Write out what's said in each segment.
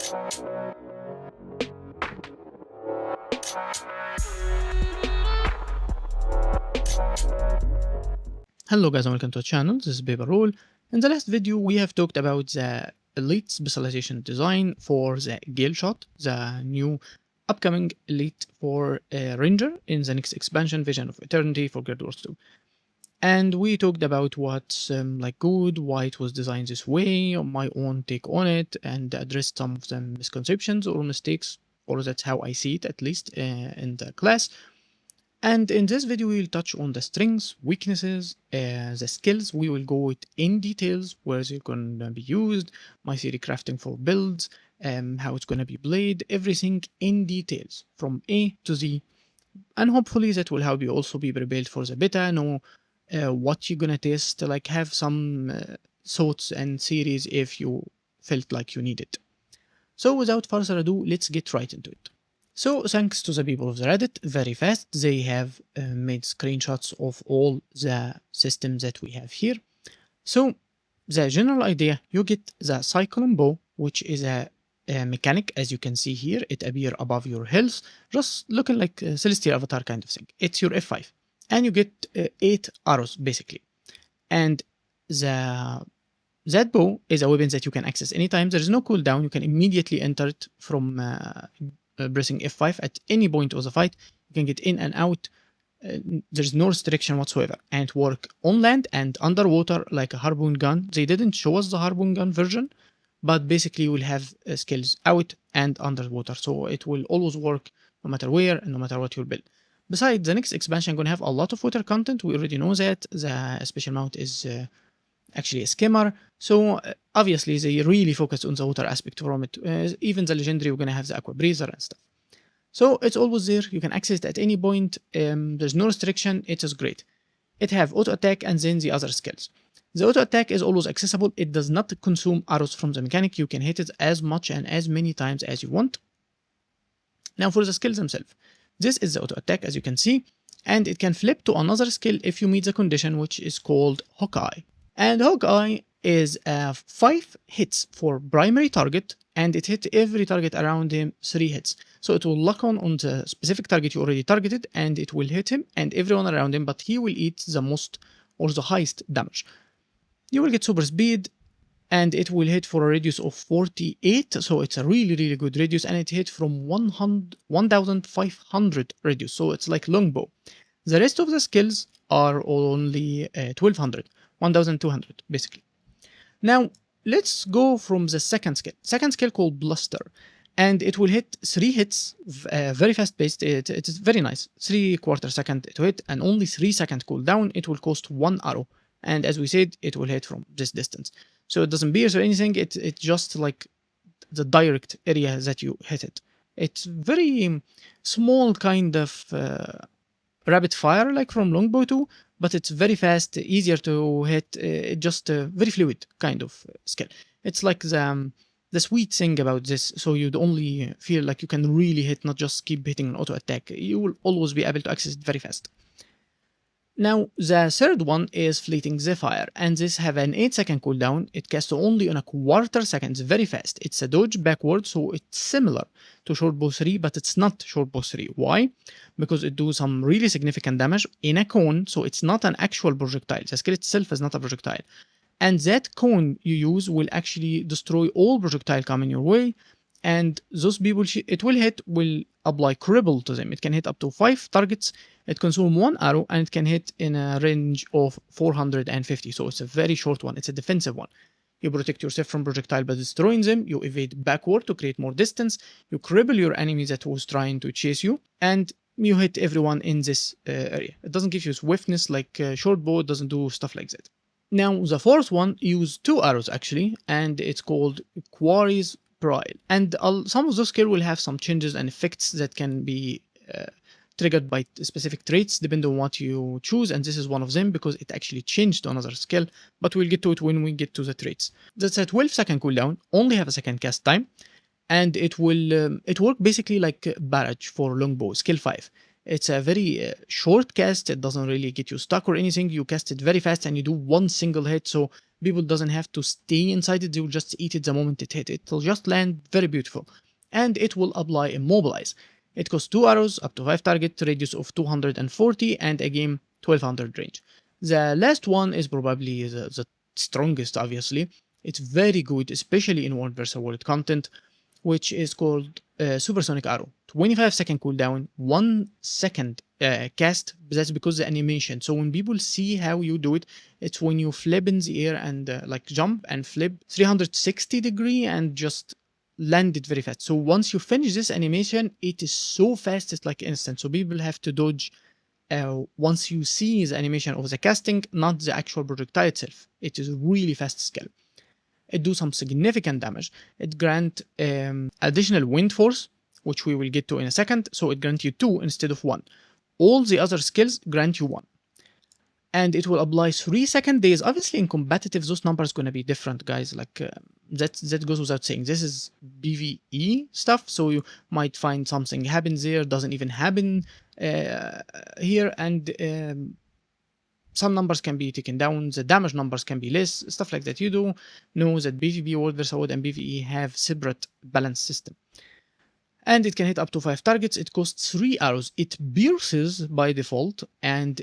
Hello guys and welcome to our channel. This is Paper Roll. In the last video we have talked about the elite specialization design for the Gale Shot, the new upcoming elite for Ranger in the next expansion, Vision of Eternity for Guild Wars 2. And we talked about what's like good, why it was designed this way, my own take on it, and addressed some of the misconceptions or mistakes, or that's how I see it at least in the class. And in this video, we will touch on the strengths, weaknesses, the skills. We will go with in details, where they're going to be used, my theory crafting for builds, how it's going to be played, everything in details from A to Z. And hopefully that will help you also be prepared for the beta, know what you're going to test, like have some thoughts and theories if you felt like you need it. So without further ado, let's get right into it. So thanks to the people of the Reddit, very fast, they have made screenshots of all the systems that we have here. So the general idea, you get the Cyclone Bow, which is a mechanic, as you can see here, it appears above your health, just looking like a Celestial Avatar kind of thing. It's your F5, and you get 8 arrows basically. And that bow is a weapon that you can access anytime. There is no cooldown, you can immediately enter it from pressing F5 at any point of the fight. You can get in and out. There's no restriction whatsoever, and work on land and underwater like a harpoon gun. They didn't show us the harpoon gun version, but basically you will have skills out and underwater, so it will always work no matter where and no matter what you build. Besides, the next expansion going to have a lot of water content. We already know that the special mount is actually a skimmer, so obviously they really focus on the water aspect from it. Even the legendary, we're going to have the aqua breather and stuff, so it's always there. You can access it at any point. There's no restriction. It is great. It have auto attack and then the other skills. The auto attack is always accessible. It does not consume arrows from the mechanic. You can hit it as much and as many times as you want. Now for the skills themselves, this is the auto attack, as you can see, and it can flip to another skill if you meet the condition, which is called Hawkeye. And Hawkeye is 5 hits for primary target, and it hit every target around him 3 hits. So it will lock on the specific target you already targeted, and it will hit him and everyone around him, but he will eat the most or the highest damage. You will get super speed, and it will hit for a radius of 48, so it's a really good radius, and it hit from 1500 radius, so it's like longbow. The rest of the skills are only 1200. 1200 basically. Now let's go from the second skill called Bluster, and it will hit 3 hits, very fast paced. It is very nice, 3/4 second to hit and only 3 second cooldown. It will cost 1 arrow, and as we said, it will hit from this distance, so it doesn't pierce or anything. It's just like the direct area that you hit it. It's very small, kind of rapid fire like from longbow 2, but it's very fast, easier to hit, just a very fluid kind of skill. It's like the sweet thing about this, so you'd only feel like you can really hit, not just keep hitting an auto attack. You will always be able to access it very fast. Now the third one is Fleeting Zephyr, and this have an 8-second cooldown. It casts only on a 1/4 second, very fast. It's a dodge backward, so it's similar to Shortbow 3, but it's not Shortbow 3. Why? Because it do some really significant damage in a cone, so it's not an actual projectile. The skill itself is not a projectile, and that cone you use will actually destroy all projectile coming your way, and those people it will hit will apply cripple to them. It can hit up to 5 targets, it consumes 1 arrow, and it can hit in a range of 450, so it's a very short one. It's a defensive one. You protect yourself from projectile by destroying them, you evade backward to create more distance, you cripple your enemy that was trying to chase you, and you hit everyone in this area. It doesn't give you swiftness like short bow, it doesn't do stuff like that. Now the fourth one use 2 arrows actually, and it's called Quarry's Pride, and some of those skills will have some changes and effects that can be triggered by specific traits depending on what you choose, and this is one of them because it actually changed to another skill, but we'll get to it when we get to the traits. That's a 12-second cooldown, only have a second cast time, and it will it work basically like barrage for longbow skill 5. It's a very short cast. It doesn't really get you stuck or anything. You cast it very fast and you do one single hit, so people doesn't have to stay inside it. They will just eat it the moment it hit. It will just land very beautiful. And it will apply Immobilize. It costs 2 arrows, up to 5 target, radius of 240, and a game 1200 range. The last one is probably the strongest, obviously. It's very good, especially in World vs. World content, which is called Supersonic Arrow. 25-second cooldown, 1 second cast. That's because the animation. So when people see how you do it, it's when you flip in the air and like jump and flip 360 degree and just land it very fast. So once you finish this animation, it is so fast, it's like instant. So people have to dodge once you see the animation of the casting, not the actual projectile itself. It is really fast skill. It do some significant damage. It grant additional wind force, which we will get to in a second, so it grants you 2 instead of 1. All the other skills grant you 1. And it will apply 3 second days. Obviously in competitive, those numbers gonna be different, guys. Like that goes without saying. This is PvE stuff, so you might find something happens there, doesn't even happen here, and some numbers can be taken down, the damage numbers can be less, stuff like that. You do know that PvP, World vs. World, and PvE have separate balance system. And it can hit up to 5 targets. It costs 3 arrows. It pierces by default, and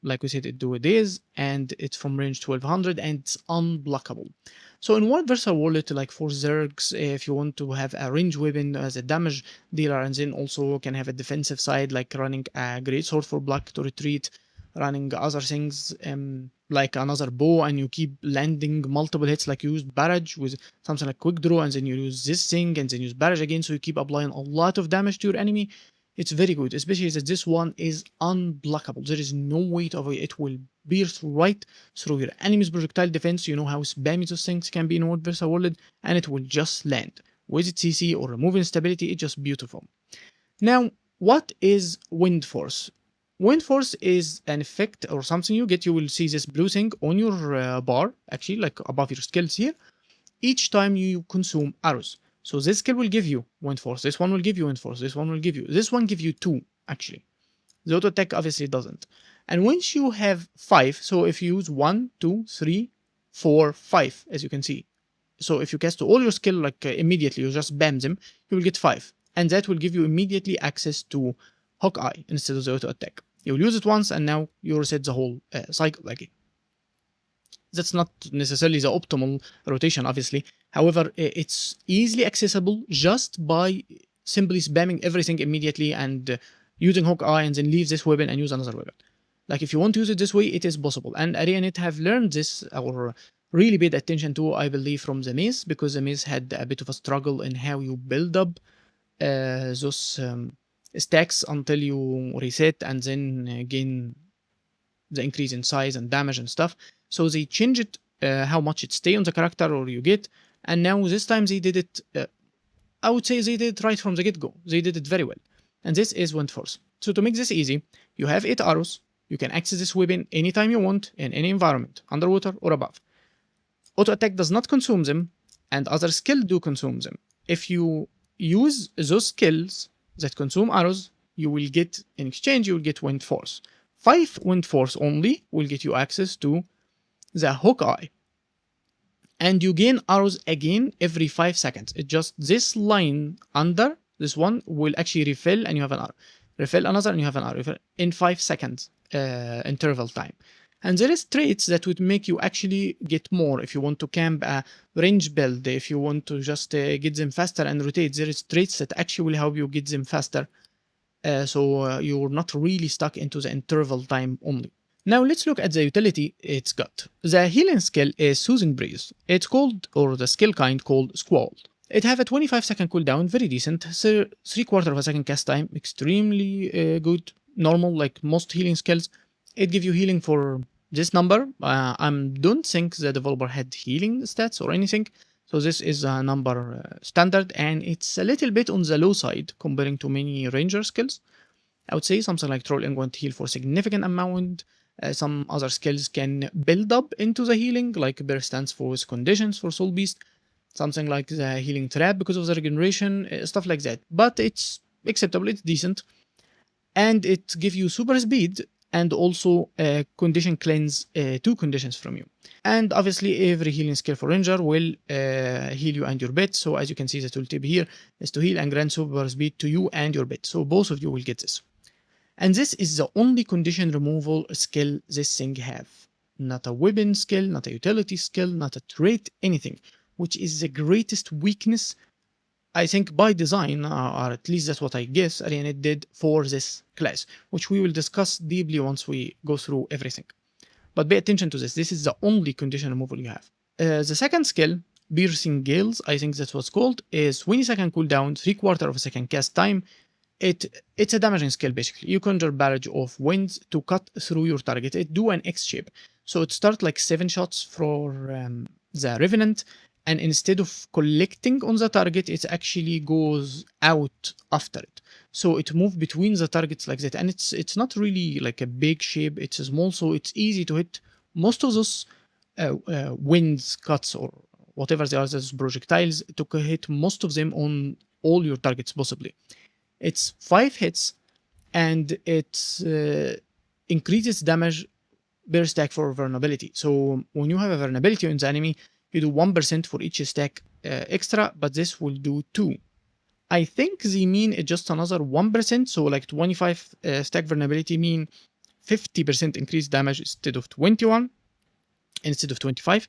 like we said, it do a daze, and it's from range 1200, and it's unblockable. So in World vs. World, like for Zergs, if you want to have a range weapon as a damage dealer, and then also can have a defensive side, like running a great sword for block to retreat, running other things like another bow, and you keep landing multiple hits, like you use barrage with something like quick draw, and then you use this thing and then use barrage again, so you keep applying a lot of damage to your enemy. It's very good, especially that this one is unblockable. There is no way to avoid it. It will pierce right through your enemy's projectile defense. You know how spammy those things can be in World vs. World, and it will just land with its CC or remove instability. It's just beautiful. Now, what is wind force? Wind force is an effect or something you get. You will see this blue thing on your bar, actually, like above your skills here, each time you consume arrows. So this skill will give you wind force, this one will give you wind force, this one will give you, this one give you 2, actually. The auto attack obviously doesn't. And once you have 5, so if you use 1, 2, 3, 4, 5, as you can see. So if you cast all your skill like immediately, you just bam them, you will get 5. And that will give you immediately access to Hawkeye instead of the auto attack. You will use it once and now you reset the whole cycle again. That's not necessarily the optimal rotation, obviously. However, it's easily accessible just by simply spamming everything immediately and using Hawkeye and then leave this weapon and use another weapon. Like if you want to use it this way, it is possible. And AreaNet have learned this or really paid attention to, I believe, from the maze, because the maze had a bit of a struggle in how you build up those stacks until you reset and then gain the increase in size and damage and stuff. So they changed it, how much it stay on the character or you get, and now this time they did it, I would say they did it right from the get-go. They did it very well. And this is wind force. So to make this easy, you have 8 arrows. You can access this weapon anytime you want, in any environment, underwater or above. Auto attack does not consume them, and other skills do consume them. If you use those skills that consume arrows, you will get, in exchange, you will get wind force. 5 wind force only will get you access to the Hawkeye. And you gain arrows again every 5 seconds. It just, this line under this one will actually refill and you have an arrow. Refill another and you have an arrow in 5 seconds interval time. And there is traits that would make you actually get more. If you want to camp a range build, if you want to just get them faster and rotate, there is traits that actually will help you get them faster. So you're not really stuck into the interval time only. Now let's look at the utility it's got. The healing skill is Soothing Breeze. It's called, or the skill kind called Squall. It have a 25-second cooldown, very decent. So 3/4 of a second cast time, extremely good, normal like most healing skills. It gives you healing for this number. I don't think the developer had healing stats or anything. So this is a number standard, and it's a little bit on the low side comparing to many ranger skills. I would say something like Troll Ingwant heal for significant amount. Some other skills can build up into the healing, like Bear stands for conditions for Soul Beast. Something like the healing trap because of the regeneration, stuff like that. But it's acceptable, it's decent. and it gives you super speed and also condition cleanse 2 conditions from you. And obviously every healing skill for ranger will heal you and your bit. So as you can see, the tooltip here is to heal and grant super speed to you and your bit. So both of you will get this. And this is the only condition removal skill this thing have. Not a weapon skill, not a utility skill, not a trait, anything. Which is the greatest weakness, I think, by design, or at least that's what I guess Alienate did for this class, which we will discuss deeply once we go through everything. But pay attention to this. This is the only condition removal you have. The second skill, Piercing Gales, I think that's what's called, is 20-second cooldown, 3/4 of a second cast time. It's a damaging skill basically. You conjure barrage of winds to cut through your target. It do an X shape. So it starts like 7 shots for the Revenant, and instead of collecting on the target, it actually goes out after it. So it moves between the targets like that, and it's not really like a big shape. It's small, so it's easy to hit most of those winds cuts or whatever they are, those projectiles, to hit most of them on all your targets possibly. It's 5 hits, and it increases damage per stack for vulnerability. So when you have a vulnerability on the enemy, you do 1% for each stack extra, but this will do 2. I think they mean it's just another 1%, so like 25 stack vulnerability mean 50% increased damage instead of 21, instead of 25.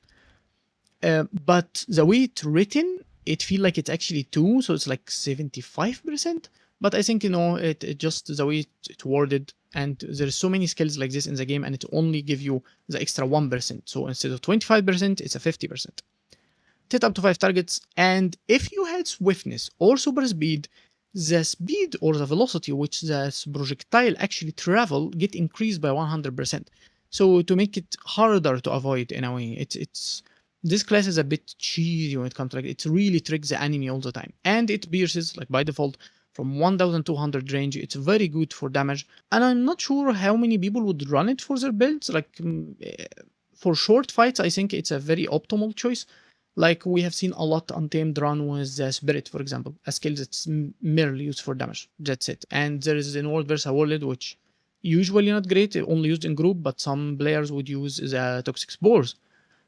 But the way it's written, it feels like it's actually 2, so it's like 75%. But I think, it just the way it's worded, and there's so many skills like this in the game, and it only give you the extra 1%. So instead of 25%, it's a 50%. Hit up to 5 targets, and if you had swiftness or super speed, the speed or the velocity which the projectile actually travel get increased by 100%. So to make it harder to avoid in a way, this class is a bit cheesy when it comes to it really tricks the enemy all the time, and it pierces like by default from 1200 range. It's very good for damage, and I'm not sure how many people would run it for their builds. For short fights, I think it's a very optimal choice. Like we have seen a lot Untamed run with the Spirit, for example, a skill that's merely used for damage. That's it. And there is an World versus World, which usually not great, only used in group, but some players would use the Toxic Spores.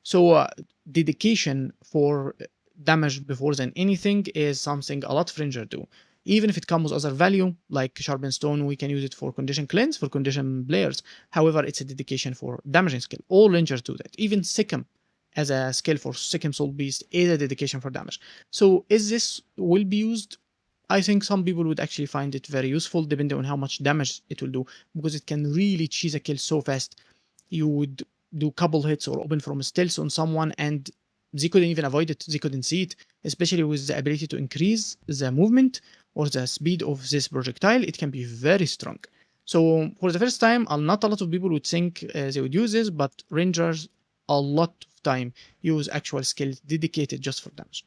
So dedication for damage before than anything is something a lot of Ranger do. Even if it comes with other value, like Sharpened Stone, we can use it for condition cleanse, for condition players. However, it's a dedication for damaging skill. All Rangers do that. Even Sikkim, as a skill for Sikkim Soul Beast, is a dedication for damage. So is this will be used? I think some people would actually find it very useful, depending on how much damage it will do, because it can really cheese a kill so fast. You would do couple hits or open from stealth on someone, and they couldn't even avoid it, they couldn't see it, especially with the ability to increase the movement or the speed of this projectile. It can be very strong. So for the first time, not a lot of people would think they would use this, but Rangers a lot of time use actual skills dedicated just for damage.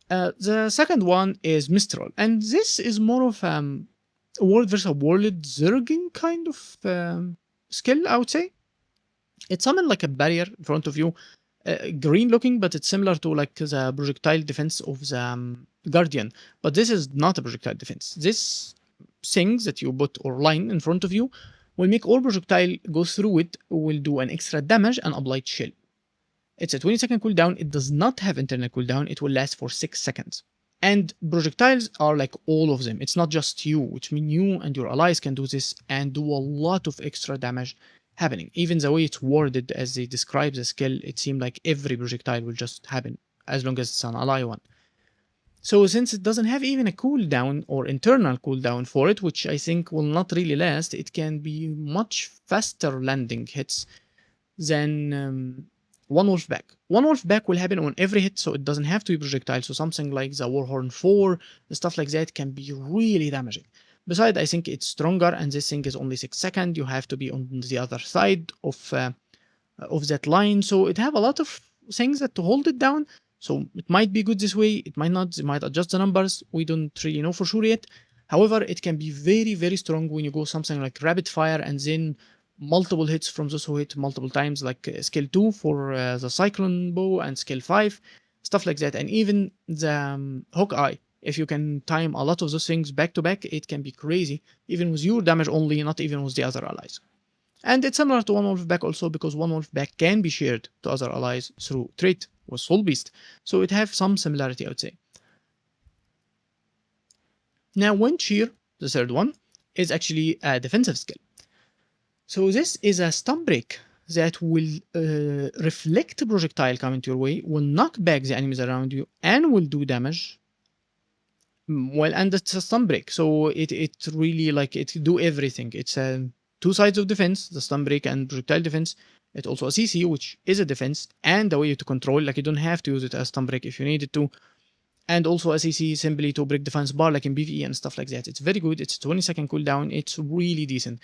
The second one is Mistral, and this is more of world versus world Zerging kind of skill, I would say. It's something like a barrier in front of you, green looking, but it's similar to like the projectile defense of the Guardian. But this is not a projectile defense. This thing that you put or line in front of you will make all projectile go through it, will do an extra damage and apply chill. It's a 20-second cooldown. It does not have internal cooldown. It will last for 6 seconds. And projectiles are like all of them. It's not just you, which means you and your allies can do this and do a lot of extra damage happening. Even the way it's worded as they describe the skill, it seemed like every projectile will just happen as long as it's an ally one. So since it doesn't have even a cooldown or internal cooldown for it, which I think will not really last, it can be much faster landing hits than One Wolf Back. One Wolf Back will happen on every hit, so it doesn't have to be projectile. So something like the Warhorn 4, stuff like that can be really damaging. Besides, I think it's stronger, and this thing is only 6 seconds. You have to be on the other side of that line, so it have a lot of things that to hold it down. So it might be good this way, it might not, it might adjust the numbers, we don't really know for sure yet. However, it can be very, very strong when you go something like Rapid Fire and then multiple hits from those who hit multiple times, like skill 2 for the Cyclone Bow and skill 5, stuff like that. And even the Hawkeye If you can time a lot of those things back to back, it can be crazy, even with your damage only, not even with the other allies. And it's similar to One Wolf Pack also, because One Wolf Pack can be shared to other allies through trait with Soul Beast. So it have some similarity, I would say. Now, Wind Shear, the third one, is actually a defensive skill. So this is a stun break that will reflect a projectile coming to your way, will knock back the enemies around you, and will do damage. Well, and it's a stun break, so it really, like, it do everything. It's two sides of defense, the stun break and projectile defense. It's also a CC, which is a defense and a way to control. Like, you don't have to use it as stun break if you needed to. And also a CC simply to break defense bar, like in PvE and stuff like that. It's very good. It's 20-second cooldown. It's really decent.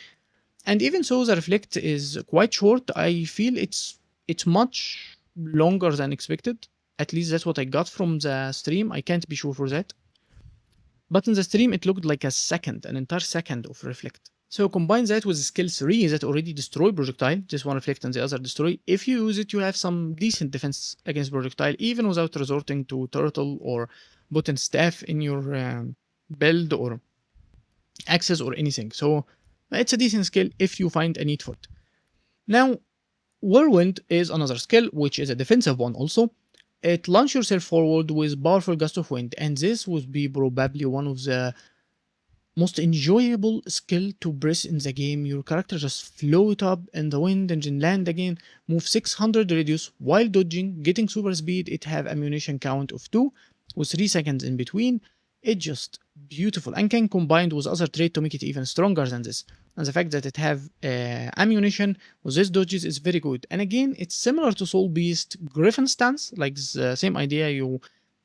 And even so, the reflect is quite short. I feel it's much longer than expected. At least that's what I got from the stream. I can't be sure for that. But in the stream, it looked like an entire second of reflect. So combine that with skill 3 that already destroy projectile, this one reflect and the other destroy. If you use it, you have some decent defense against projectile, even without resorting to turtle or button staff in your build or access or anything. So it's a decent skill if you find a need for it. Now, Whirlwind is another skill, which is a defensive one also. It launch yourself forward with powerful gust of wind, and this would be probably one of the most enjoyable skill to press in the game. Your character just float up in the wind and then land again, move 600 radius while dodging, getting super speed. It have ammunition count of 2 with 3 seconds in between. It's just beautiful and can combine with other trait to make it even stronger than this. And the fact that it have ammunition with this dodges is very good. And again, it's similar to Soul Beast Griffin stance, like the same idea. You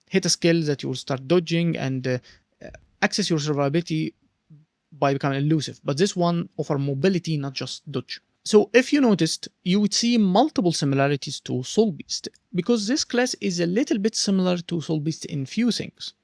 hit a skill that you will start dodging and access your survivability by becoming elusive. But this one offer mobility, not just dodge. So if you noticed, you would see multiple similarities to Soul Beast, because this class is a little bit similar to Soul Beast in few things,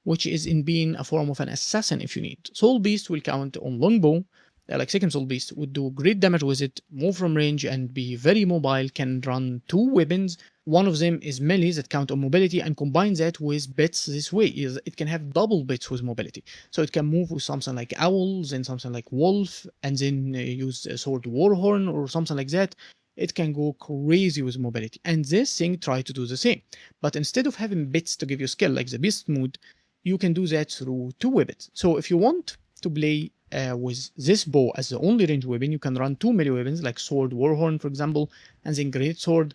which is in being a form of an assassin if you need. Soul Beast will count on longbow, like second Soul Beast, would do great damage with it, move from range and be very mobile, can run 2 weapons. One of them is melee that count on mobility, and combine that with bits this way. It can have double bits with mobility. So it can move with something like owl, then something like wolf, and then use a sword warhorn or something like that. It can go crazy with mobility. And this thing try to do the same. But instead of having bits to give you skill like the beast mode, you can do that through 2 weapons. So if you want to play with this bow as the only range weapon, you can run 2 melee weapons like sword warhorn, for example, and then great sword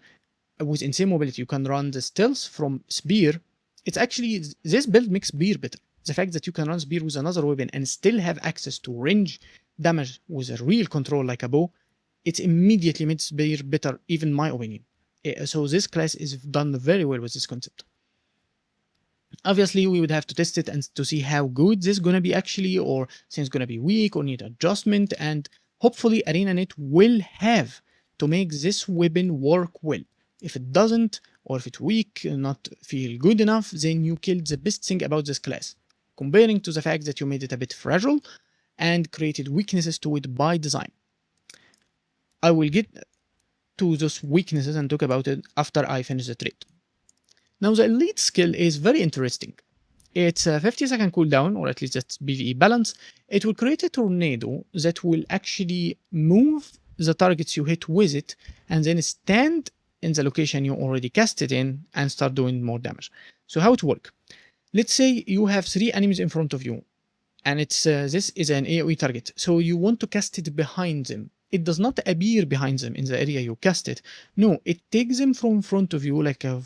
with insane mobility. You can run the stealth from spear. It's actually, this build makes spear better. The fact that you can run spear with another weapon and still have access to range damage with a real control like a bow, it immediately makes spear better, even my opinion. So this class is done very well with this concept. Obviously, we would have to test it and to see how good this is gonna be actually, or things gonna be weak or need adjustment, and hopefully ArenaNet will have to make this weapon work well. If it doesn't, or if it's weak, not feel good enough, then you killed the best thing about this class, comparing to the fact that you made it a bit fragile and created weaknesses to it by design. I will get to those weaknesses and talk about it after I finish the trait. Now, the elite skill is very interesting. It's a 50-second cooldown, or at least that's PvE balance. It will create a tornado that will actually move the targets you hit with it, and then stand in the location you already cast it in and start doing more damage. So how it works? Let's say you have 3 enemies in front of you, and it's this is an AoE target. So you want to cast it behind them. It does not appear behind them in the area you cast it. No, it takes them from front of you like a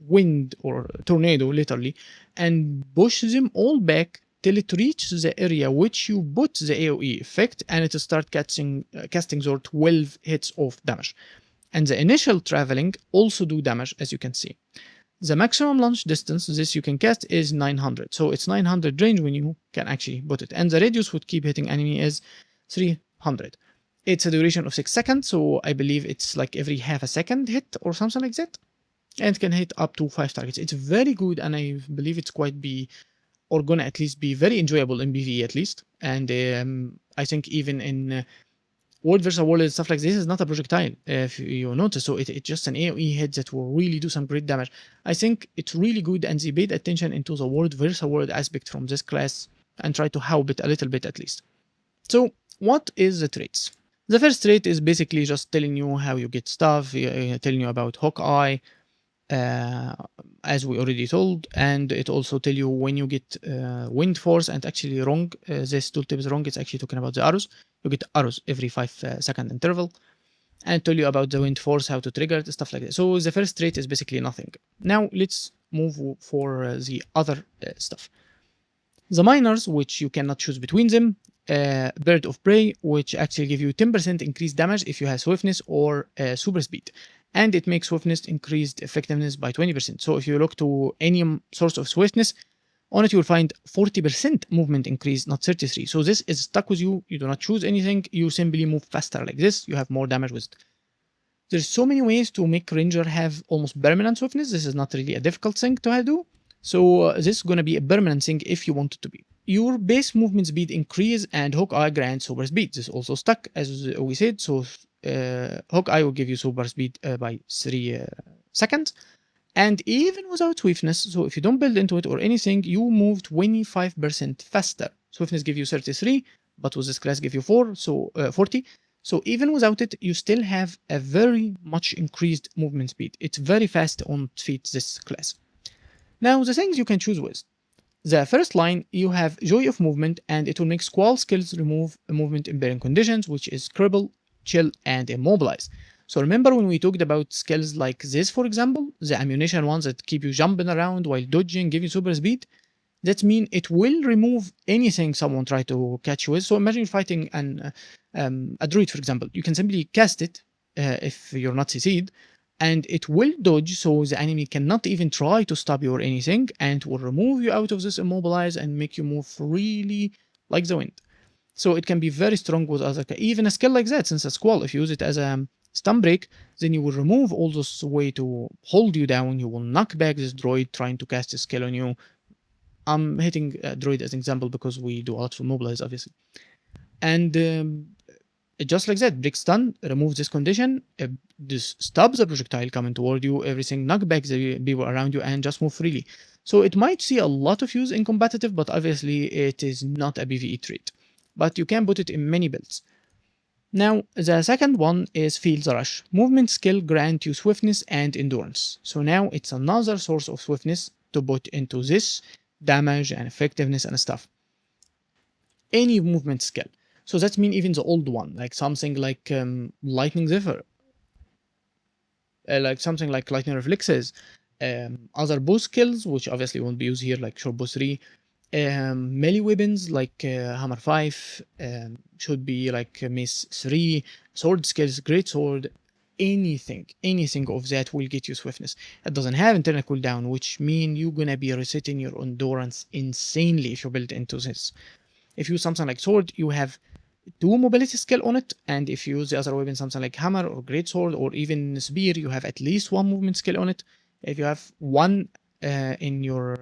wind or tornado, literally, and push them all back till it reaches the area which you put the AoE effect, and it start casting your 12 hits of damage. And the initial traveling also do damage, as you can see. The maximum launch distance this you can cast is 900, so it's 900 range when you can actually put it, and the radius would keep hitting enemy is 300. It's a duration of 6 seconds, so I believe it's like every half a second hit or something like that. And can hit up to 5 targets. It's very good, and I believe it's gonna at least be very enjoyable in PvE at least. And I think even in World versus world and stuff like this is not a projectile, if you notice. So it's just an AoE hit that will really do some great damage. I think it's really good, and they paid attention into the world versus world aspect from this class and try to help it a little bit at least. So what is the traits? The first trait is basically just telling you how you get stuff, telling you about Hawkeye, uh, as we already told, and it also tell you when you get wind force, and actually wrong, this tooltip is wrong, it's actually talking about the arrows. You get arrows every 5 second interval, and tell you about the wind force, how to trigger it, stuff like that. So the first trait is basically nothing. Now let's move for the other stuff. The miners, which you cannot choose between them, Bird of Prey, which actually give you 10% increased damage if you have swiftness or super speed. And it makes swiftness increased effectiveness by 20%. So if you look to any source of swiftness, on it you'll find 40% movement increase, not 33. So this is stuck with you. You do not choose anything. You simply move faster like this. You have more damage with it. There's so many ways to make Ranger have almost permanent swiftness. This is not really a difficult thing to do. So this is going to be a permanent thing if you want it to be. Your base movement speed increase and Hawkeye grants super speed. This is also stuck, as we said. So Hawkeye will give you super speed by 3 seconds. And even without swiftness, so if you don't build into it or anything, you move 25% faster. Swiftness give you 33, but with this class give you 40. So even without it, you still have a very much increased movement speed. It's very fast on feet, this class. Now, the things you can choose with. The first line, you have Joy of Movement, and it will make Squall skills remove movement impairing conditions, which is Cripple, Chill, and Immobilize. So remember when we talked about skills like this, for example, the ammunition ones that keep you jumping around while dodging, give you super speed? That means it will remove anything someone try to catch you with. So imagine you're fighting a Druid, for example. You can simply cast it if you're not CC'd, and it will dodge, so the enemy cannot even try to stop you or anything, and will remove you out of this immobilize and make you move freely like the wind. So it can be very strong with other, even a skill like that, since a Squall, if you use it as a stun break, then you will remove all this way to hold you down. You will knock back this droid trying to cast a skill on you. I'm hitting droid as an example because we do a lot for mobilize, obviously. And just like that, break stun, remove this condition, this stops the projectile coming toward you, everything, knock back the people around you, and just move freely. So it might see a lot of use in competitive, but obviously it is not a PvE trait. But you can put it in many builds. Now, the second one is Field Rush. Movement skill grant you swiftness and endurance. So now it's another source of swiftness to put into this damage and effectiveness and stuff. Any movement skill. So that means even the old one, like something like Lightning Zephyr, like something like Lightning Reflexes, other bow skills, which obviously won't be used here, like Short Bow 3, melee weapons like Hammer 5, should be like Mace 3, sword skills, Great Sword, anything of that will get you swiftness. It doesn't have internal cooldown, which means you're gonna be resetting your endurance insanely if you build into this. If you use something like sword, you have 2 mobility skill on it, and if you use the other weapon, something like hammer or great sword or even spear, you have at least 1 movement skill on it. If you have 1 in your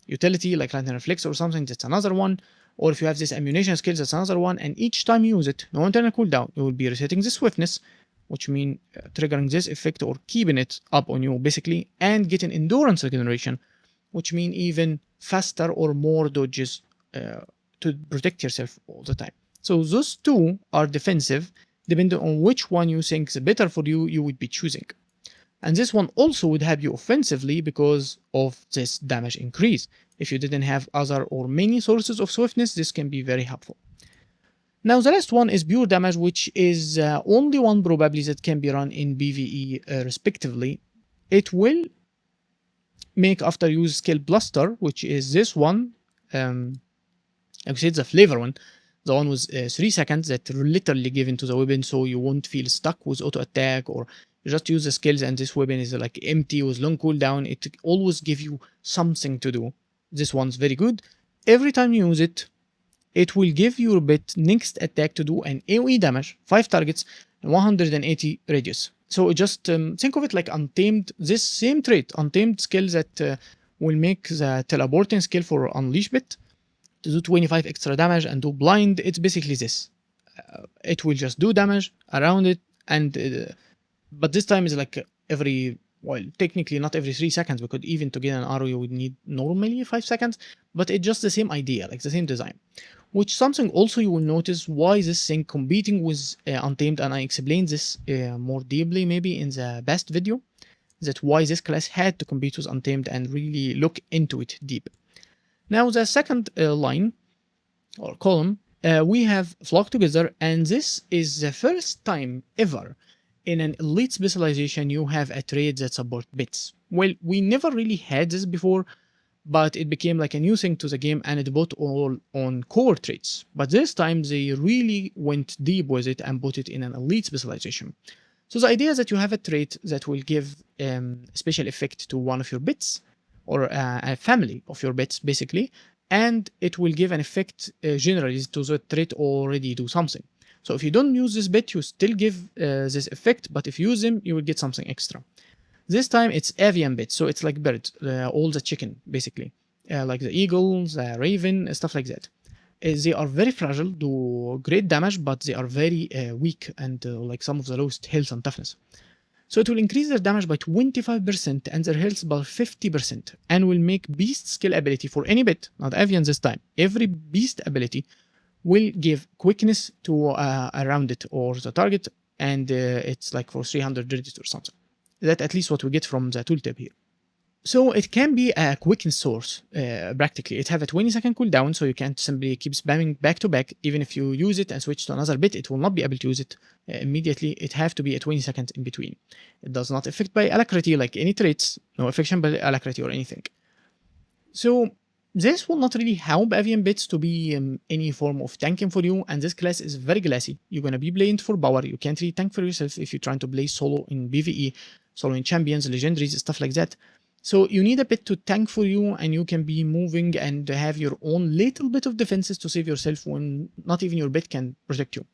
utility like Lightning Reflex or something, that's another one. Or if you have this ammunition skill, that's another one. And each time you use it, no internal cooldown, you will be resetting the swiftness, which means triggering this effect or keeping it up on you basically, and getting endurance regeneration, which means even faster or more dodges to protect yourself all the time. So those 2 are defensive. Depending on which one you think is better for you, you would be choosing. And this one also would help you offensively because of this damage increase. If you didn't have other or many sources of swiftness, this can be very helpful. Now the last one is pure damage, which is only one probably that can be run in PvE respectively. It will make after use skill Bluster, which is this one. Like I said, the flavor one, the one with 3 seconds that literally give into the weapon, so you won't feel stuck with auto attack, or you just use the skills and this weapon is like empty with long cooldown. It always give you something to do. This one's very good. Every time you use it, it will give your bit next attack to do an AoE damage, 5 targets, and 180 radius. So just think of it like Untamed, this same trait, Untamed skill that will make the teleporting skill for Unleash bit to do 25 extra damage and do blind. It's basically this. it will just do damage around it, and but this time is like every, well, technically not every 3 seconds, because even to get an arrow you would need normally 5 seconds, but it's just the same idea, like the same design. Which something also you will notice why this thing competing with Untamed, and I explained this more deeply maybe in the best video, that why this class had to compete with Untamed and really look into it deep. Now the second line or column, we have Flock Together, and this is the first time ever in an elite specialization you have a trait that support bits. Well, we never really had this before, but it became like a new thing to the game, and it put all on core traits. But this time they really went deep with it and put it in an elite specialization. So the idea is that you have a trait that will give special effect to one of your bits, or a family of your bits basically, and it will give an effect generally to the trait already do something. So if you don't use this bit, you still give this effect, but if you use them, you will get something extra. This time it's avian bits, so it's like bird, all the chicken basically, like the eagle, the raven, stuff like that. They are very fragile, do great damage, but they are very weak and like some of the lowest health and toughness. So it will increase their damage by 25% and their health by 50%, and will make beast skill ability for any bit, not avian this time. Every beast ability will give quickness to around it or the target, and it's like for 300 credits or something. That's at least what we get from the tooltip here. So it can be a quickness source, practically. It have a 20-second cooldown, so you can't simply keep spamming back to back. Even if you use it and switch to another bit, it will not be able to use it immediately. It have to be a 20 seconds in between. It does not affect by alacrity like any traits, no affection by alacrity or anything. So this will not really help avian bits to be any form of tanking for you, and this class is very glassy. You're gonna be playing for power. You can't really tank for yourself if you're trying to play solo in PvE, solo in champions, legendaries, stuff like that. So you need a bit to tank for you, and you can be moving and have your own little bit of defenses to save yourself when not even your bit can protect you.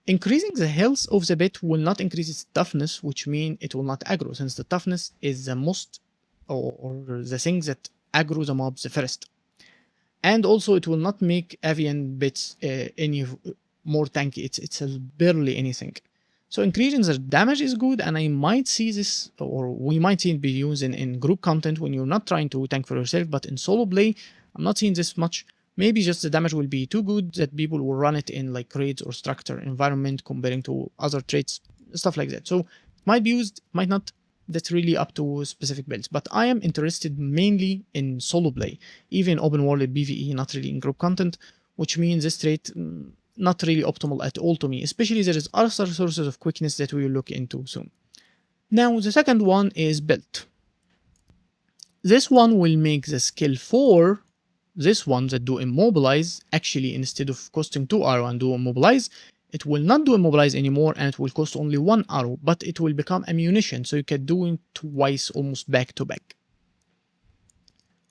Increasing the health of the bit will not increase its toughness, which means it will not aggro, since the toughness is the most, or the thing that aggro the mobs the first. And also it will not make avian bits any more tanky, it's barely anything. So increasing the damage is good, and I might see this, or we might see it be used in group content when you're not trying to tank for yourself, but in solo play, I'm not seeing this much. Maybe just the damage will be too good that people will run it in like raids or structure environment comparing to other traits, stuff like that. So it might be used, might not. That's really up to specific builds. But I am interested mainly in solo play, even open world PvE, not really in group content, which means this trait not really optimal at all to me, especially there is other sources of quickness that we will look into soon. Now the second one is build. This one will make the skill 4, this one that do immobilize, actually instead of costing 2 arrow and do immobilize, it will not do immobilize anymore, and it will cost only 1 arrow, but it will become ammunition, so you can do it twice almost back to back.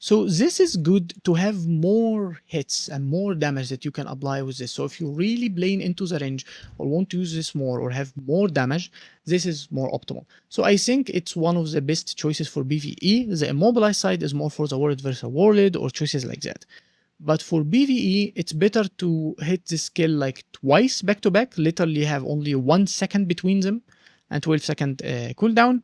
So this is good to have more hits and more damage that you can apply with this. So if you're really playing into the range or want to use this more or have more damage, this is more optimal. So I think it's one of the best choices for PvE. The immobilize side is more for the world versus world or choices like that. But for PvE, it's better to hit this skill like twice back to back, literally have only 1 second between them and 12-second cooldown.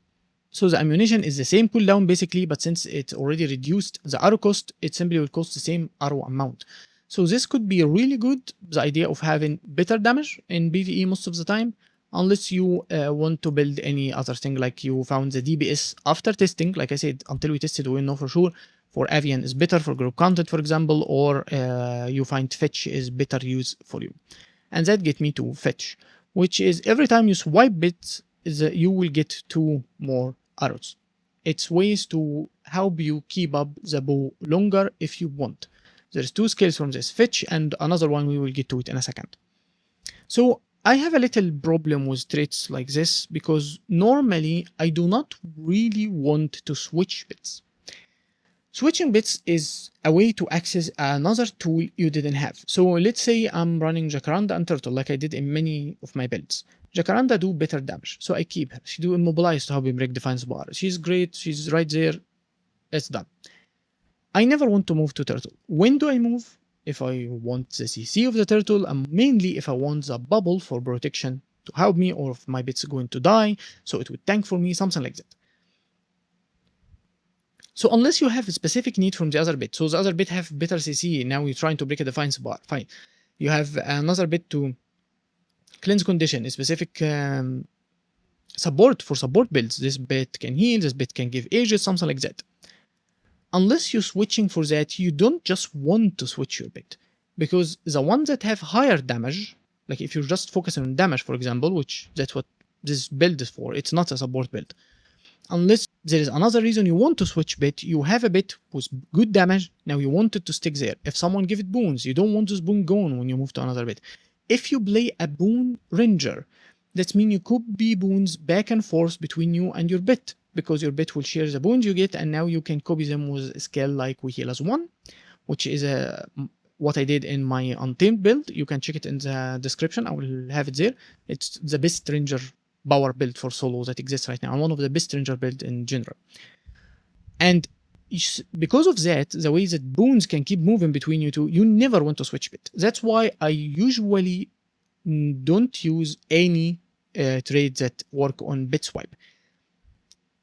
So the ammunition is the same cooldown basically, but since it's already reduced the arrow cost, it simply will cost the same arrow amount. So this could be really good, the idea of having better damage in PvE most of the time, unless you want to build any other thing, like you found the DPS after testing. Like I said, until we tested, we know for sure for avian is better for group content, for example, or you find fetch is better use for you. And that get me to fetch, which is every time you swipe bits, you will get 2 more arrows. It's ways to help you keep up the bow longer if you want. There's 2 skills from this, fetch and another one, we will get to it in a second. So I have a little problem with traits like this, because normally I do not really want to switch bits. Switching bits is a way to access another tool you didn't have. So let's say I'm running Jacaranda and Turtle like I did in many of my builds. Jacaranda do better damage, so I keep her. She do immobilize to help him break defense bar. She's great, she's right there, it's done. I never want to move to Turtle. When do I move? if I want the CC of the turtle, and mainly if I want the bubble for protection to help me, or if my bit's going to die, so it would tank for me, something like that. So unless you have a specific need from the other bit, so the other bit have better CC, now you're trying to break a defense bar, fine. You have another bit to cleanse condition, a specific support for support builds. This bit can heal, this bit can give ages, something like that. Unless you're switching for that, you don't just want to switch your bit. Because the ones that have higher damage, like if you're just focusing on damage, for example, which that's what this build is for, it's not a support build. Unless there is another reason you want to switch bit, you have a bit with good damage, now you want it to stick there. If someone give it boons, you don't want this boon gone when you move to another bit. If you play a boon ranger, that means you copy boons back and forth between you and your bit, because your bit will share the boons you get, and now you can copy them with a skill like We Heal as 1, which is what I did in my Untamed build. You can check it in the description, I will have it there. It's the best ranger power build for solo that exists right now, and one of the best ranger build in general. And because of that, the way that boons can keep moving between you two, you never want to switch bit. That's why I usually don't use any trades that work on bit swipe.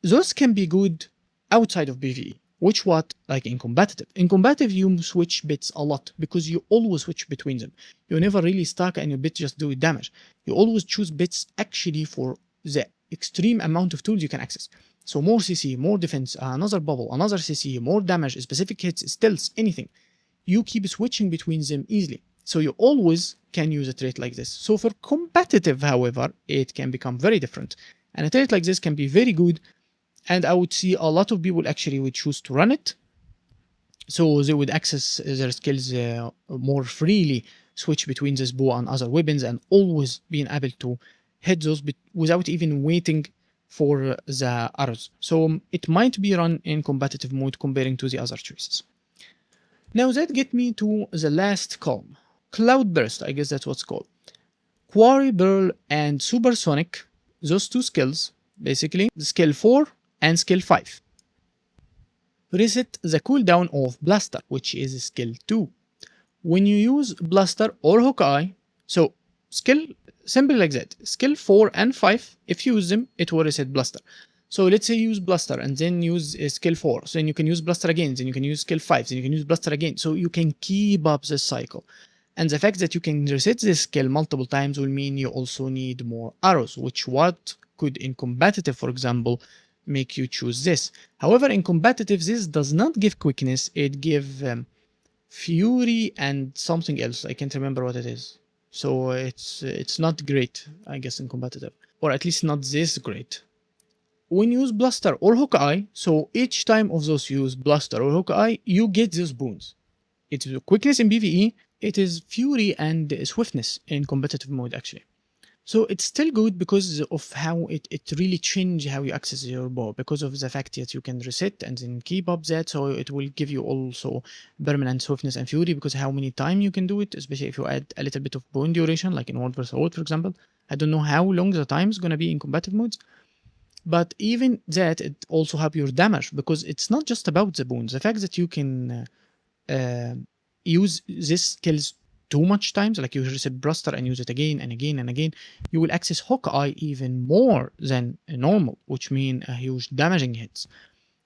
Those can be good outside of PvE, which what, like in competitive. In competitive, you switch bits a lot because you always switch between them. You're never really stuck and your bit just do damage. You always choose bits actually for the extreme amount of tools you can access. So more CC, more defense, another bubble, another CC, more damage, specific hits, stealth, anything. You keep switching between them easily. So you always can use a trait like this. So for competitive, however, it can become very different. And a trait like this can be very good, and I would see a lot of people actually would choose to run it. So they would access their skills more freely, switch between this bow and other weapons, and always being able to hit those without even waiting for the arrows. So it might be run in competitive mode comparing to the other choices. Now that gets me to the last column. Cloudburst, I guess that's what's called. Quarry Burl and Supersonic, those two skills, basically, skill 4 and skill 5. Reset the cooldown of Blaster, which is skill 2. When you use Blaster or Hawkeye, so skill, simple like that, skill 4 and 5, if you use them, it will reset Blaster. So let's say you use Blaster and then use skill 4, so then you can use Blaster again, then you can use skill 5, then you can use Blaster again, so you can keep up this cycle. And the fact that you can reset this skill multiple times will mean you also need more arrows, which what could in competitive, for example, make you choose this. However, in competitive, this does not give quickness, it gives fury and something else. I can't remember what it is. So it's not great, I guess, in competitive, or at least not this great. When you use Blaster or Hawkeye, so each time of those you use Blaster or Hawkeye, you get these boons. It's quickness in PvE, it is fury and swiftness in competitive mode actually. So it's still good because of how it really changes how you access your bow, because of the fact that you can reset and then keep up that, so it will give you also permanent swiftness and fury because how many times you can do it, especially if you add a little bit of bone duration, like in World vs. World, for example. I don't know how long the time is going to be in competitive modes, but even that, it also helps your damage because it's not just about the bones. The fact that you can use these skills too much times, like you reset Blaster and use it again and again and again, you will access Hawkeye even more than normal, which means a huge damaging hits.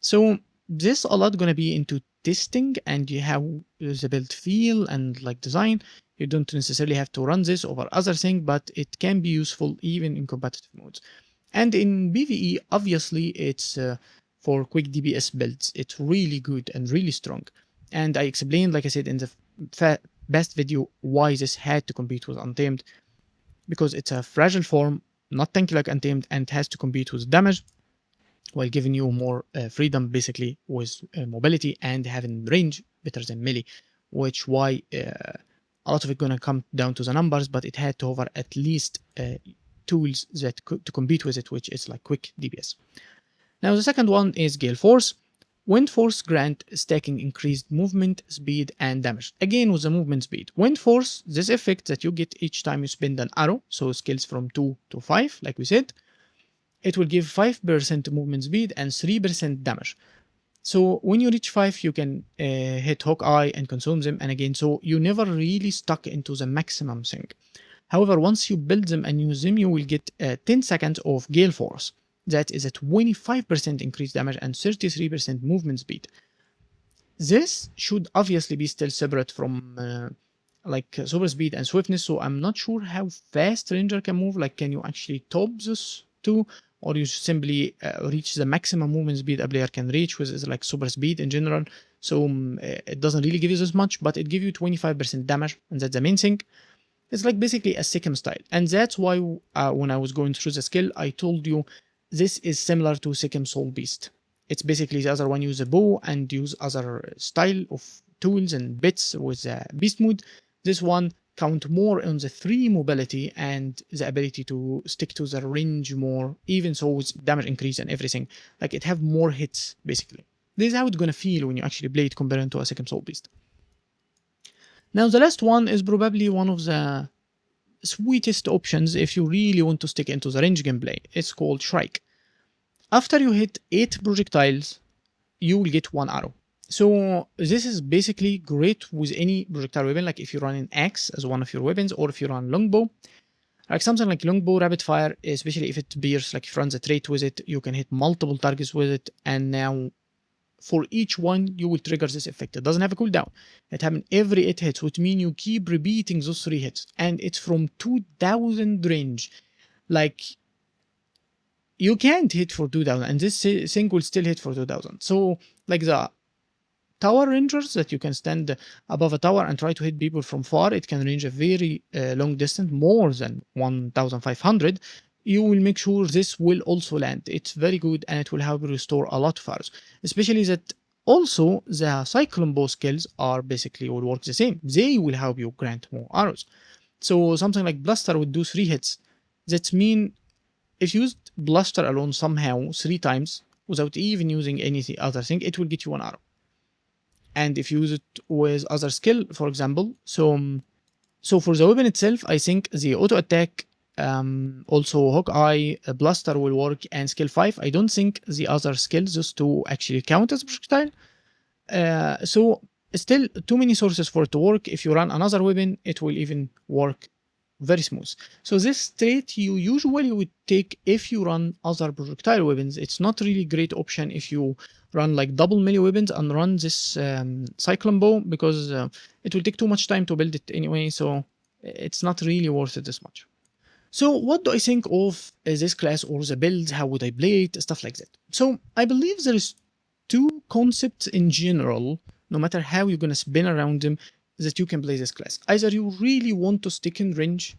So this a lot gonna be into testing and how the build feel and like design. You don't necessarily have to run this over other things, but it can be useful even in competitive modes. And in PvE, obviously, it's for quick DPS builds. It's really good and really strong. And I explained, like I said, in the best video, why this had to compete with Untamed. Because it's a fragile form, not tanky like Untamed, and has to compete with damage, while giving you more freedom, basically, with mobility and having range better than melee. Which why a lot of it gonna come down to the numbers, but it had to offer at least tools that to compete with it, which is like quick DPS. Now the second one is Gale Force. Wind Force grant stacking increased movement, speed, and damage. Again with the movement speed. Wind Force, this effect that you get each time you spend an arrow, so skills from 2 to 5, like we said, it will give 5% movement speed and 3% damage. So when you reach 5, you can hit Hawkeye and consume them, and again, so you never really stuck into the maximum thing. However, once you build them and use them, you will get 10 seconds of Gale Force. That is a 25% increased damage and 33% movement speed. This should obviously be still separate from like super speed and swiftness, so I'm not sure how fast Ranger can move. Like, can you actually top this too? Or you simply reach the maximum movement speed a player can reach, which is like super speed in general. So it doesn't really give you this much, but it gives you 25% damage, and that's the main thing. It's like basically a Sikkim style. And that's why when I was going through the skill, I told you this is similar to Sikkim Soul Beast. It's basically the other one use a bow and use other style of tools and bits with beast mode. This one count more on the 3 mobility and the ability to stick to the range more, even so with damage increase and everything. Like, it have more hits basically. This is how it's gonna feel when you actually play it compared to a Sikkim Soul Beast. Now the last one is probably one of the sweetest options if you really want to stick into the range gameplay. It's called Shrike. After you hit 8 projectiles, you will get 1 arrow. So this is basically great with any projectile weapon, like if you run an axe as one of your weapons, or if you run longbow. Like something like longbow rapid fire, especially if it bears, like if you run the trait with it, you can hit multiple targets with it, and now for each one you will trigger this effect. It doesn't have a cooldown. It happens every 8 hits, which means you keep repeating those 3 hits, and it's from 2000 range. Like, you can't hit for 2000, and this thing will still hit for 2000. So like the tower rangers that you can stand above a tower and try to hit people from far, it can range a very long distance, more than 1500. You will make sure this will also land. It's very good, and it will help you restore a lot of arrows, especially that also the Cyclone Bow skills are basically will work the same. They will help you grant more arrows. So something like Blaster would do 3 hits. That mean if you used Blaster alone somehow 3 times without even using any other thing, it will get you 1 arrow. And if you use it with other skill, for example, so for the weapon itself, I think the auto attack, also Hawkeye, Blaster will work, and skill 5. I don't think the other skills just to actually count as projectile. So still too many sources for it to work. If you run another weapon, it will even work very smooth. So this trait you usually would take if you run other projectile weapons. It's not really great option if you run like double melee weapons and run this Cyclone Bow, because it will take too much time to build it anyway, so it's not really worth it this much. So what do I think of this class or the build? How would I play it? Stuff like that. So I believe there is 2 concepts in general, no matter how you're gonna spin around them, that you can play this class. Either you really want to stick in range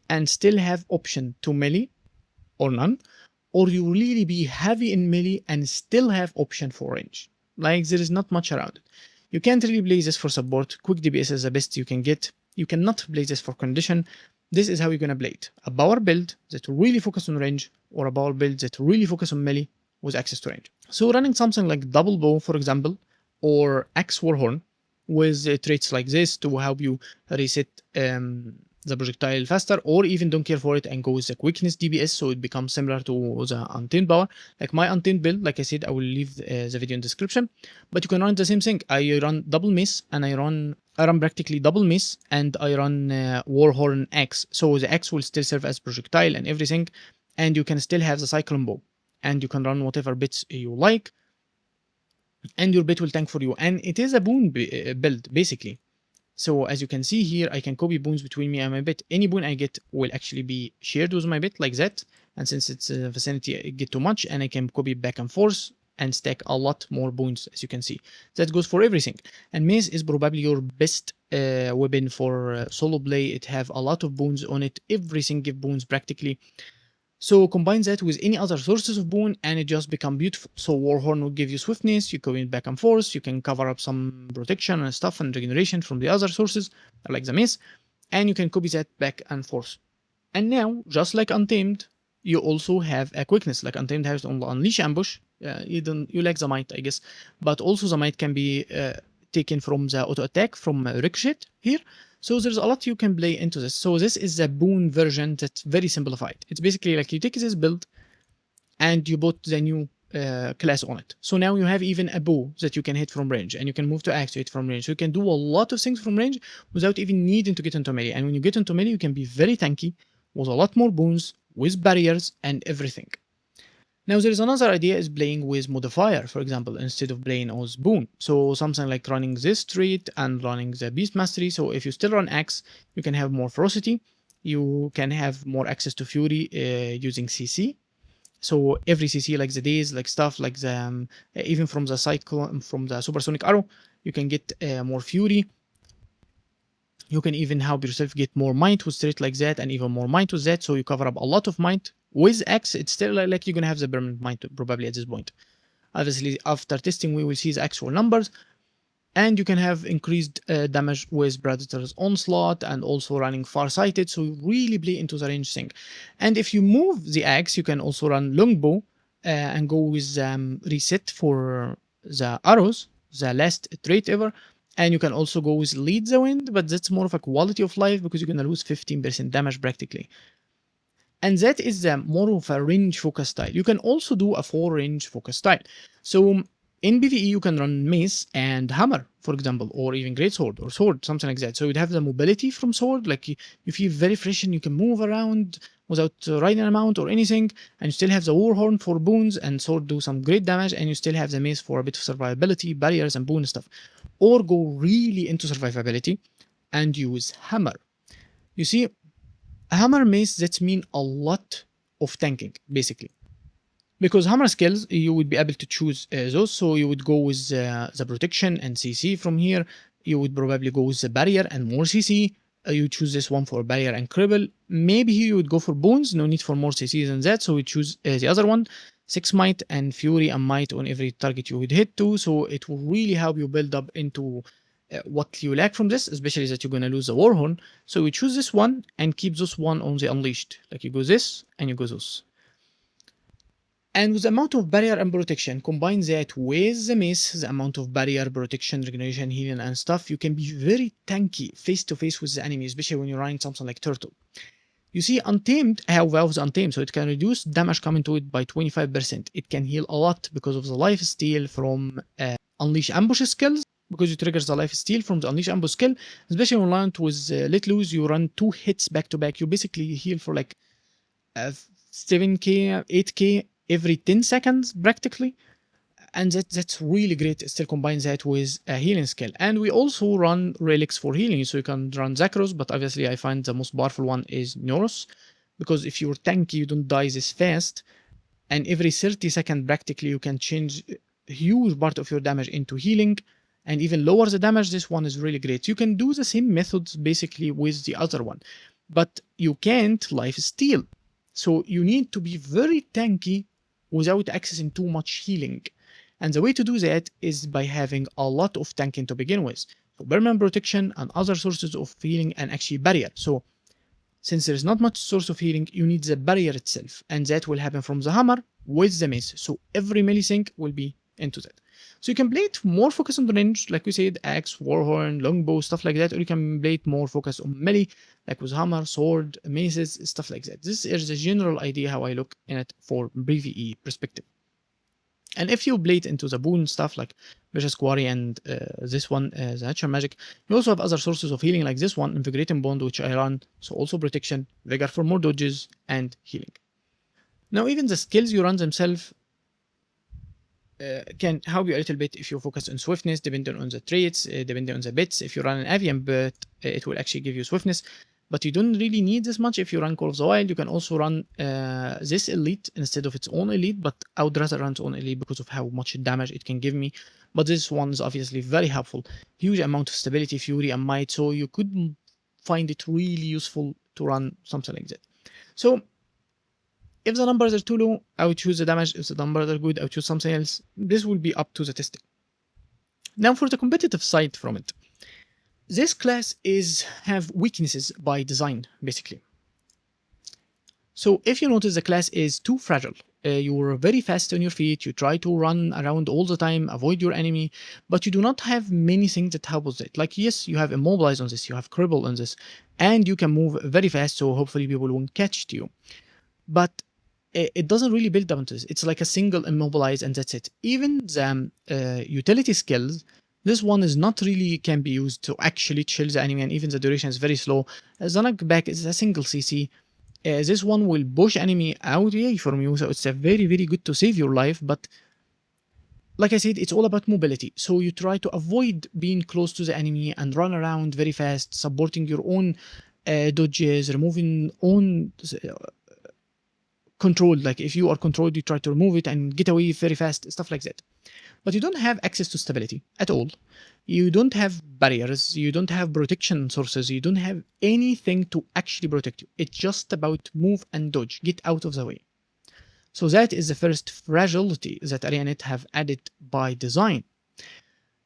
and still have option to melee or none, or you really be heavy in melee and still have option for range. Like, there is not much around it. You can't really play this for support. Quick DPS is the best you can get. You cannot play this for condition. This is how you're gonna play it. A power build that really focus on range, or a power build that really focus on melee with access to range. So running something like double bow, for example, or axe warhorn, with traits like this to help you reset the projectile faster, or even don't care for it and go with the quickness DPS, so it becomes similar to the Untamed power. Like my Untamed build, like I said, I will leave the video in description, but you can run the same thing. I run double mace, and I run practically double mace, and I run warhorn axe, so the axe will still serve as projectile and everything, and you can still have the Cyclone Bow, and you can run whatever bits you like, and your bit will tank for you. And it is a boon build basically. So as you can see here, I can copy boons between me and my bit. Any boon I get will actually be shared with my bit like that, and since it's a vicinity, I get too much, and I can copy back and forth and stack a lot more boons, as you can see. That goes for everything. And mace is probably your best weapon for solo play. It have a lot of boons on it. Everything give boons practically. So combine that with any other sources of boon, and it just become beautiful. So Warhorn will give you swiftness, you go in back and forth, you can cover up some protection and stuff and regeneration from the other sources, like the mace, and you can copy that back and forth. And now, just like Untamed, you also have a quickness. Like Untamed has on Unleash Ambush, you like the might, I guess, but also the might can be taken from the auto attack from Ricochet here. So there's a lot you can play into this. So this is the boon version that's very simplified. It's basically like you take this build and you put the new class on it. So now you have even a bow that you can hit from range, and you can move to axe to hit from range. So you can do a lot of things from range without even needing to get into melee. And when you get into melee, you can be very tanky with a lot more boons, with barriers and everything. Now there is another idea is playing with modifier, for example, instead of playing with boon. So something like running this trait and running the beast mastery. So if you still run axe, you can have more ferocity. You can have more access to fury using CC. So every CC, like the days, like stuff, like the even from the cyclone, from the supersonic arrow, you can get more fury. You can even help yourself get more might with straight like that, and even more might with that. So you cover up a lot of might. With X, it's still like you're gonna have the permanent might probably at this point. Obviously, after testing, we will see the actual numbers. And you can have increased damage with Predator's Onslaught and also running Farsighted, so you really play into the range thing. And if you move the axe, you can also run Longbow and go with Reset for the arrows, the last trait ever. And you can also go with Lead the Wind, but that's more of a quality of life because you're going to lose 15% damage practically. And that is more of a range focus style. You can also do a 4 range focus style. So in PvE, you can run mace and hammer, for example, or even greatsword or sword, something like that. So you'd have the mobility from sword, like you feel very fresh and you can move around without riding a mount or anything. And you still have the warhorn for boons, and sword do some great damage, and you still have the mace for a bit of survivability, barriers and boon stuff. Or go really into survivability and use hammer. You see, hammer mace, that mean a lot of tanking, basically. Because hammer skills, you would be able to choose those. So you would go with the protection and CC from here. You would probably go with the barrier and more CC. You choose this one for barrier and cripple. Maybe here you would go for bones, no need for more CC than that. So we choose the other one, 6 might and fury and might on every target you would hit to. So it will really help you build up into what you lack from this, especially that you're going to lose the warhorn. So we choose this one and keep this one on the unleashed. Like you go this and you go this. And with the amount of barrier and protection, combine that with the mace, the amount of barrier, protection, regeneration, healing, and stuff, you can be very tanky face to face with the enemy, especially when you're running something like Turtle. You see, Untamed, I have Valve's Untamed, so it can reduce damage coming to it by 25%. It can heal a lot because of the life steal from Unleash Ambush skills, because you trigger the life steal from the Unleash Ambush skill, especially when running with Let Loose, you run 2 hits back to back, you basically heal for like 7k, 8k, every 10 seconds practically, and that's really great. It still combines that with a healing skill. And we also run relics for healing, so you can run Zakros, but obviously I find the most powerful one is Neuros, because if you're tanky you don't die this fast, and every 30 seconds practically you can change a huge part of your damage into healing and even lower the damage. This one is really great. You can do the same methods basically with the other one, but you can't life steal, so you need to be very tanky without accessing too much healing. And the way to do that is by having a lot of tanking to begin with. So permanent protection and other sources of healing, and actually barrier. So since there is not much source of healing, you need the barrier itself. And that will happen from the hammer with the mace. So every melee thing will be into that. So you can play it more focused on the range, like we said, axe, warhorn, longbow, stuff like that. Or you can play it more focused on melee, like with hammer, sword, maces, stuff like that. This is the general idea how I look in it for PvE perspective. And if you play it into the boon stuff like Vicious Quarry and this one, the Natural Magic, you also have other sources of healing like this one, Invigorating Bond, which I run, so also protection, Vigor for more dodges, and healing. Now even the skills you run themselves can help you a little bit if you focus on swiftness, depending on the traits, depending on the bits. If you run an avian bit, it will actually give you swiftness, but you don't really need this much. If you run Call of the Wild, you can also run this elite instead of its own elite, but I would rather run its own elite because of how much damage it can give me. But this one is obviously very helpful. Huge amount of stability, fury, and might, so you could find it really useful to run something like that. So if the numbers are too low, I would choose the damage. If the numbers are good, I would choose something else. This will be up to the testing. Now for the competitive side from it. This class have weaknesses by design, basically. So if you notice the class is too fragile, you're very fast on your feet, you try to run around all the time, avoid your enemy, but you do not have many things that help with it. Like, yes, you have immobilize on this, you have cripple on this, and you can move very fast, so hopefully people won't catch you. But it doesn't really build up into this. It's like a single immobilize and that's it. Even the utility skills, this one is not really can be used to actually chill the enemy, and even the duration is very slow. Zonak back is a single CC. This one will push enemy out from you, so it's a very good to save your life, but like I said, it's all about mobility. So you try to avoid being close to the enemy and run around very fast, supporting your own dodges, removing own control. Like if you are controlled, you try to remove it and get away very fast, stuff like that. But you don't have access to stability at all. You don't have barriers, you don't have protection sources, you don't have anything to actually protect you. It's just about move and dodge, get out of the way. So that is the first fragility that ArenaNet have added by design.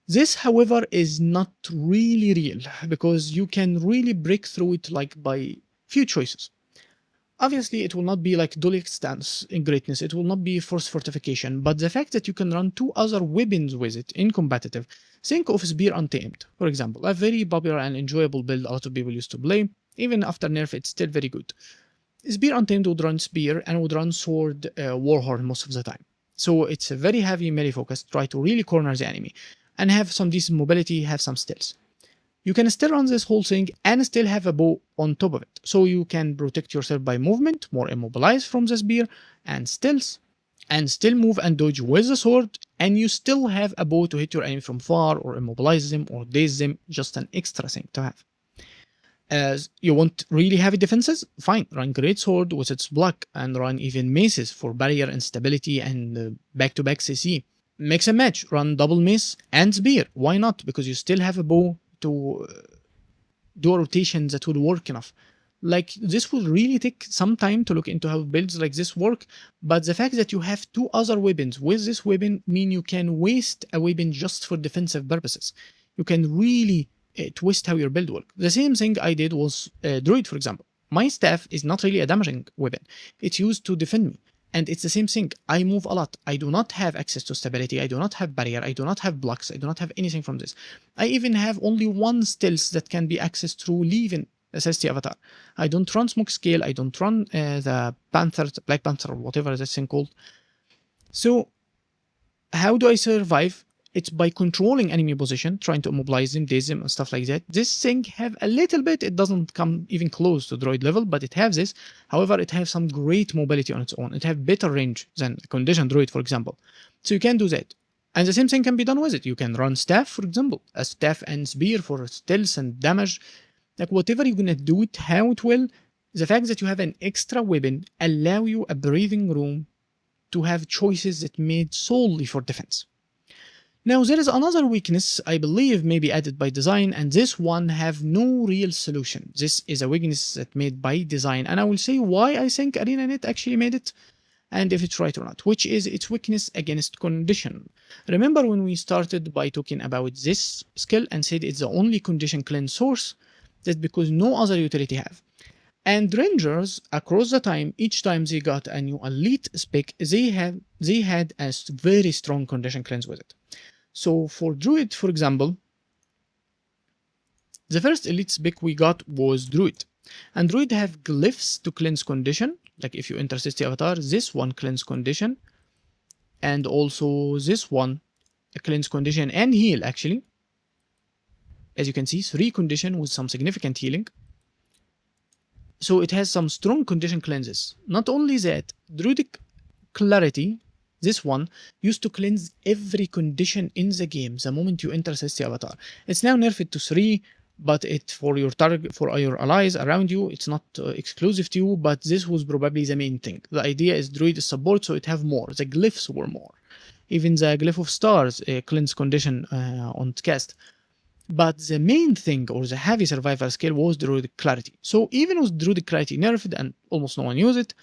This, however, is not really real, because you can really break through it like by few choices. Obviously, it will not be like dual stance in greatness, it will not be force fortification, but the fact that you can run two other weapons with it in competitive, think of Spear Untamed, for example, a very popular and enjoyable build a lot of people used to play, even after nerf it's still very good. Spear Untamed would run Spear and would run Sword Warhorn most of the time. So it's a very heavy melee focus, try to really corner the enemy, and have some decent mobility, have some stealth. You can still run this whole thing and still have a bow on top of it. So you can protect yourself by movement, more immobilize from the spear, and stealth, and still move and dodge with the sword, and you still have a bow to hit your enemy from far, or immobilize them, or daze them, just an extra thing to have. As you want really heavy defenses, fine, run Great Sword with its block, and run even maces for barrier instability and back-to-back CC. Mix and match, run double mace and spear, why not? Because you still have a bow to do a rotation that would work enough. Like, this will really take some time to look into how builds like this work, but the fact that you have two other weapons with this weapon mean you can waste a weapon just for defensive purposes. You can really twist how your build works. The same thing I did was Druid, for example. My staff is not really a damaging weapon. It's used to defend me. And it's the same thing. I move a lot. I do not have access to stability. I do not have barrier. I do not have blocks. I do not have anything from this. I even have only one stealth that can be accessed through leaving SST avatar. I don't run smoke scale. I don't run the Panther, Black Panther, or whatever this thing called. So how do I survive? It's by controlling enemy position, trying to immobilize them, daze them, and stuff like that. This thing have a little bit, it doesn't come even close to droid level, but it has this. However, it has some great mobility on its own. It has better range than a conditioned droid, for example. So you can do that. And the same thing can be done with it. You can run staff, for example, a staff and spear for stealth and damage. Like, whatever you're gonna do it, how it will, the fact that you have an extra weapon allow you a breathing room to have choices that made solely for defense. Now, there is another weakness I believe may be added by design, and this one have no real solution. This is a weakness that made by design, and I will say why I think ArenaNet actually made it, and if it's right or not, which is its weakness against condition. Remember when we started by talking about this skill and said it's the only condition cleanse source? That's because no other utility have. And Rangers, across the time, each time they got a new elite spec, they had a very strong condition cleanse with it. So for Druid, for example, the first elite spec we got was Druid. And Druid have glyphs to cleanse condition, like if you enter SST avatar, this one cleanse condition, and also this one cleanse condition and heal actually. As you can see, 3 condition with some significant healing. So it has some strong condition cleanses. Not only that, Druidic Clarity, this one, used to cleanse every condition in the game the moment you enter SST avatar. It's now nerfed to 3, but it for your target, for your allies around you, it's not exclusive to you, but this was probably the main thing. The idea is Druid is support, so it have more. The glyphs were more. Even the Glyph of Stars cleanse condition on cast. But the main thing, or the heavy survivor skill, was Druidic Clarity. So even with Druidic Clarity nerfed and almost no one used it,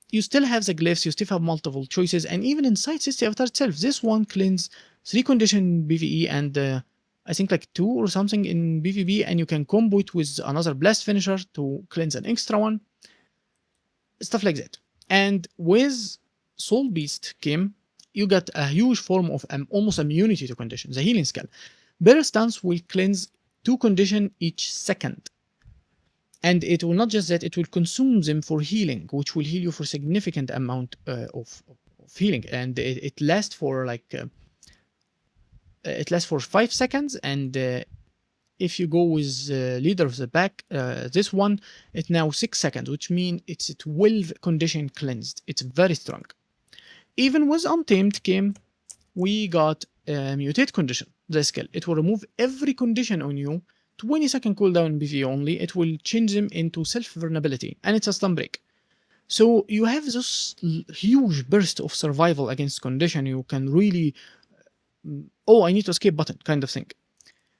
you still have the glyphs, you still have multiple choices, and even inside SST avatar itself, this one cleans 3 condition PvE and I think like 2 or something in PvP, and you can combo it with another blast finisher to cleanse an extra one. Stuff like that. And with Soul Beast came, you got a huge form of almost immunity to conditions, the healing skill. Better Stance will cleanse 2 condition each second. And it will not just that, it will consume them for healing, which will heal you for significant amount of healing. And it lasts for like it lasts for 5 seconds. And if you go with leader of the pack, this one, it's now 6 seconds, which means it's 12 condition cleansed. It's very strong. Even with Untamed came, we got mutate condition, the skill. It will remove every condition on you, 20-second cooldown PV only. It will change them into self-vulnerability, and it's a stun break. So you have this huge burst of survival against condition. You can really, oh, I need to escape button kind of thing.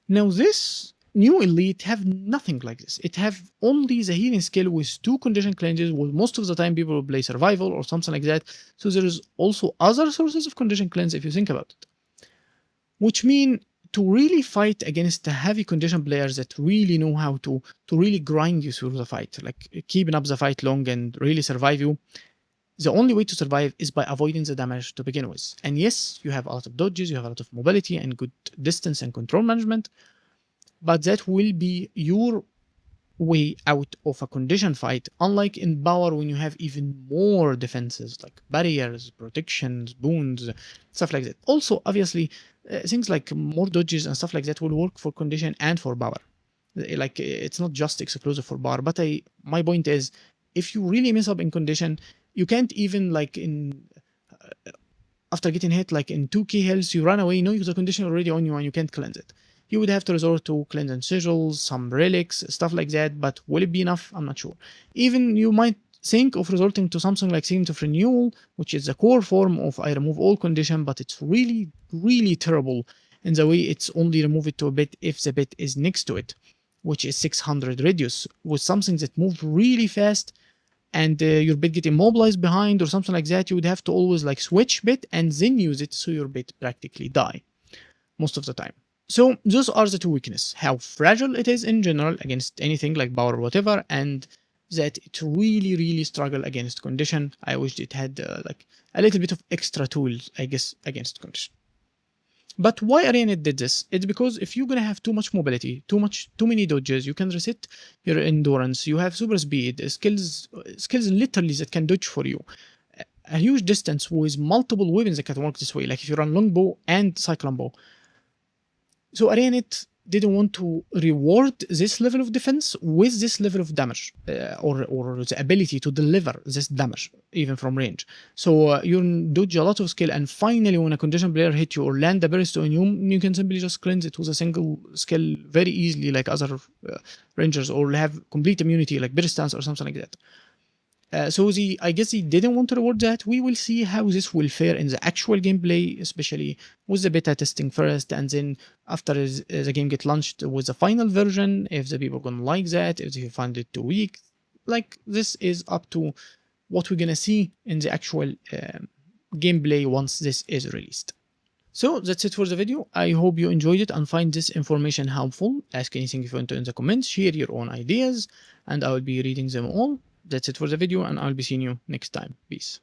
Now this new elite have nothing like this. It have only the healing skill with 2 condition cleanses, where most of the time people will play survival or something like that. So there is also other sources of condition cleanse if you think about it. Which mean to really fight against the heavy condition players that really know how to really grind you through the fight, like keeping up the fight long and really survive you, the only way to survive is by avoiding the damage to begin with. And yes, you have a lot of dodges, you have a lot of mobility and good distance and control management, but that will be your way out of a condition fight, unlike in Power when you have even more defenses like barriers, protections, boons, stuff like that. Also, obviously, things like more dodges and stuff like that will work for condition and for Power. Like, it's not just exclusive for Power, but my point is, if you really mess up in condition, you can't even, like, in after getting hit, like in 2k health, you run away, no, the condition already on you and you can't cleanse it. You would have to resort to cleanse and sigils, some relics, stuff like that, but will it be enough? I'm not sure. Even you might think of resorting to something like Segment of Renewal, which is the core form of I remove all condition, but it's really, really terrible in the way it's only remove it to a bit if the bit is next to it, which is 600 radius, with something that moves really fast, and your bit get immobilized behind or something like that. You would have to always like switch bit and then use it, so your bit practically die most of the time. So those are the 2 weaknesses: how fragile it is in general against anything like Power or whatever, and that it really, really struggle against condition. I wish it had like a little bit of extra tools, I guess, against condition. But why Arenanet did this? It's because if you're gonna have too much mobility, too many dodges, you can reset your endurance. You have super speed, skills literally that can dodge for you. A huge distance with multiple weapons that can work this way. Like if you run Longbow and Cyclone Bow. So Arenanet didn't want to reward this level of defense with this level of damage, or the ability to deliver this damage even from range. So you dodge a lot of skill, and finally when a condition player hit you or land a burst on you, you can simply just cleanse it with a single skill very easily, like other rangers, or have complete immunity like burst stance or something like that. So I guess he didn't want to reward that. We will see how this will fare in the actual gameplay, especially with the beta testing first, and then after the game get launched with the final version, if the people gonna like that, if they find it too weak. Like, this is up to what we're gonna see in the actual gameplay once this is released. So that's it for the video. I hope you enjoyed it and find this information helpful. Ask anything if you want to in the comments, share your own ideas, and I will be reading them all. That's it for the video, and I'll be seeing you next time. Peace.